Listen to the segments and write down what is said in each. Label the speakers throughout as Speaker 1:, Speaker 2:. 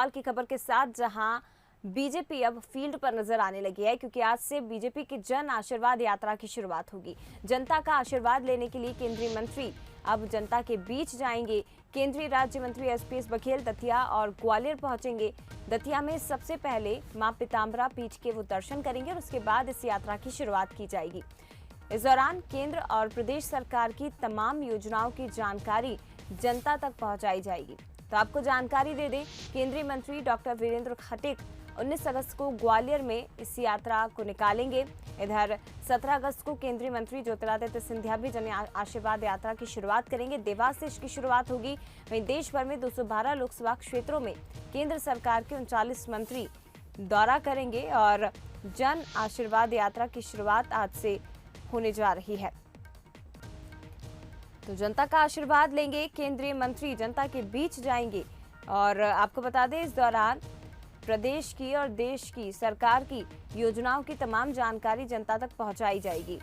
Speaker 1: हाल की खबर के साथ जहां बीजेपी अब फील्ड पर नजर आने लगी है, क्योंकि आज से बीजेपी की जन आशीर्वाद यात्रा की शुरुआत होगी। जनता का आशीर्वाद लेने के लिए केंद्रीय मंत्री अब जनता के बीच जाएंगे। केंद्रीय राज्य मंत्री एसपीएस बघेल दतिया और ग्वालियर पहुंचेंगे। दतिया में सबसे पहले मां पीताम्बरा पीठ के वो दर्शन करेंगे और उसके बाद इस यात्रा की शुरुआत की जाएगी। इस दौरान केंद्र और प्रदेश सरकार की तमाम योजनाओं की जानकारी जनता तक पहुंचाई जाएगी। तो आपको जानकारी दे दें, केंद्रीय मंत्री डॉक्टर वीरेंद्र खटीक 19 अगस्त को ग्वालियर में इस यात्रा को निकालेंगे। इधर 17 अगस्त को केंद्रीय मंत्री ज्योतिरादित्य सिंधिया भी जन आशीर्वाद यात्रा की शुरुआत करेंगे। देवास से इसकी शुरुआत होगी। वहीं देश भर में 212 लोकसभा क्षेत्रों में केंद्र सरकार के 39 मंत्री दौरा करेंगे और जन आशीर्वाद यात्रा की शुरुआत आज से होने जा रही है। तो जनता का आशीर्वाद लेंगे, केंद्रीय मंत्री जनता के बीच जाएंगे। और आपको बता दें, इस दौरान प्रदेश की और देश की सरकार की योजनाओं की तमाम जानकारी जनता तक पहुंचाई जाएगी।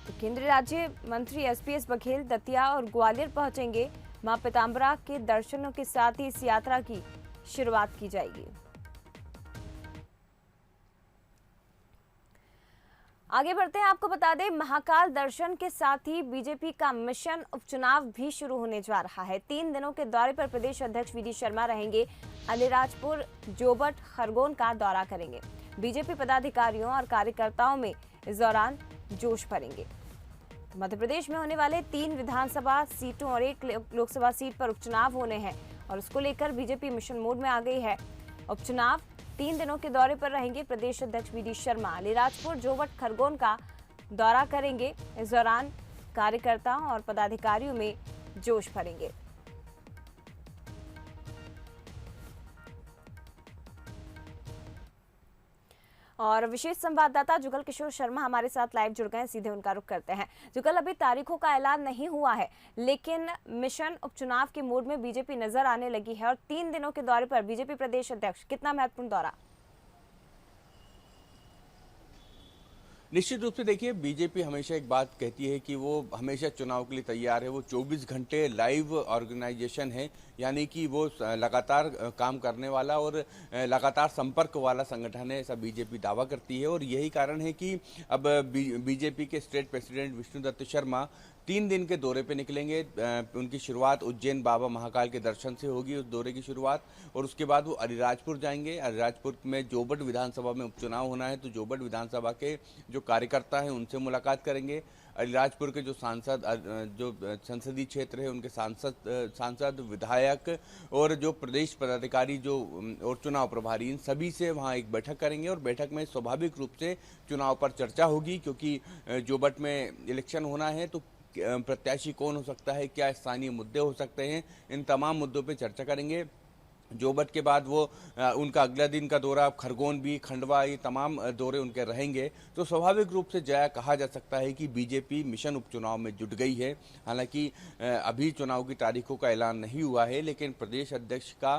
Speaker 1: तो केंद्रीय राज्य मंत्री एसपीएस बघेल दतिया और ग्वालियर पहुंचेंगे। मां पीताम्बरा के दर्शनों के साथ ही इस यात्रा की शुरुआत की जाएगी। आगे बढ़ते हैं, आपको बता दें, महाकाल दर्शन के साथ ही बीजेपी का मिशन उपचुनाव भी शुरू होने जा रहा है। 3 दिनों के दौरे पर प्रदेश अध्यक्ष वीडी शर्मा रहेंगे। अलीराजपुर, जोबट, खरगोन का दौरा करेंगे। बीजेपी पदाधिकारियों और कार्यकर्ताओं में इस दौरान जोश भरेंगे। तो मध्य प्रदेश में होने वाले 3 विधानसभा सीटों और 1 लोकसभा सीट पर उपचुनाव होने हैं और उसको लेकर बीजेपी मिशन मोड में आ गई है। उपचुनाव 3 दिनों के दौरे पर रहेंगे प्रदेश अध्यक्ष वीडी शर्मा। अलीराजपुर, जोबट, खरगोन का दौरा करेंगे। इस दौरान कार्यकर्ताओं और पदाधिकारियों में जोश भरेंगे। और विशेष संवाददाता जुगल किशोर शर्मा हमारे साथ लाइव जुड़ गए हैं, सीधे उनका रुख करते हैं। जुगल, अभी तारीखों का ऐलान नहीं हुआ है, लेकिन मिशन उपचुनाव के मोड में बीजेपी नजर आने लगी है और 3 दिनों के दौरे पर बीजेपी प्रदेश अध्यक्ष, कितना महत्वपूर्ण दौरा?
Speaker 2: निश्चित रूप से देखिए, बीजेपी हमेशा एक बात कहती है कि वो हमेशा चुनाव के लिए तैयार है। वो 24 घंटे लाइव ऑर्गेनाइजेशन है, यानी कि वो लगातार काम करने वाला और लगातार संपर्क वाला संगठन है, ऐसा बीजेपी दावा करती है। और यही कारण है कि अब बीजेपी के स्टेट प्रेसिडेंट विष्णुदत्त शर्मा 3 दिन के दौरे पे निकलेंगे। उनकी शुरुआत उज्जैन बाबा महाकाल के दर्शन से होगी, उस दौरे की शुरुआत। और उसके बाद वो अलीराजपुर जाएंगे। अलीराजपुर में जोबट विधानसभा में उपचुनाव होना है, तो जोबट विधानसभा के जो कार्यकर्ता हैं उनसे मुलाकात करेंगे। अलीराजपुर के जो सांसद, जो संसदीय क्षेत्र है, उनके सांसद, विधायक और जो प्रदेश पदाधिकारी जो और चुनाव प्रभारी, इन सभी से वहाँ एक बैठक करेंगे। और बैठक में स्वाभाविक रूप से चुनाव पर चर्चा होगी, क्योंकि जोबट में इलेक्शन होना है, तो प्रत्याशी कौन हो सकता है, क्या स्थानीय मुद्दे हो सकते हैं, इन तमाम मुद्दों पे चर्चा करेंगे। जोबट के बाद वो उनका अगला दिन का दौरा खरगोन भी, खंडवा, ये तमाम दौरे उनके रहेंगे। तो स्वाभाविक रूप से कहा जा सकता है कि बीजेपी मिशन उपचुनाव में जुट गई है। हालांकि अभी चुनाव की तारीखों का ऐलान नहीं हुआ है, लेकिन प्रदेश अध्यक्ष का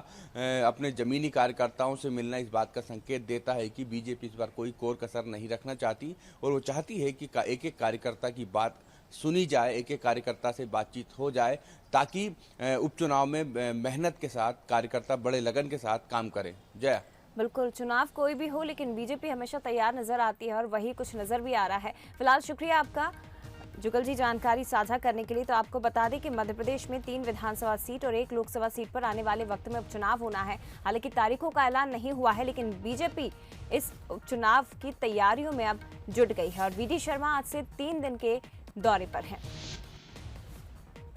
Speaker 2: अपने जमीनी कार्यकर्ताओं से मिलना इस बात का संकेत देता है कि बीजेपी इस बार कोई कोर कसर नहीं रखना चाहती और वो चाहती है कि एक एक कार्यकर्ता की बात सुनी जाए, एक एक कार्यकर्ता से बातचीत हो जाए, ताकि उपचुनाव में मेहनत के साथ कार्यकर्ता बड़े लगन के साथ काम करें। जया,
Speaker 1: बिल्कुल, चुनाव कोई भी हो, लेकिन बीजेपी हमेशा तैयार नजर आती है और वही कुछ नजर भी आ रहा है। फिलहाल शुक्रिया आपका जुगल जी जानकारी साझा करने के लिए। तो आपको बता दें कि मध्य प्रदेश में 3 विधानसभा सीट और 1 लोकसभा सीट पर आने वाले वक्त में उपचुनाव होना है। हालांकि तारीखों का ऐलान नहीं हुआ है, लेकिन बीजेपी इस उपचुनाव की तैयारियों में अब जुट गई है और वीडी शर्मा आज से 3 दिन के दौरे पर हैं।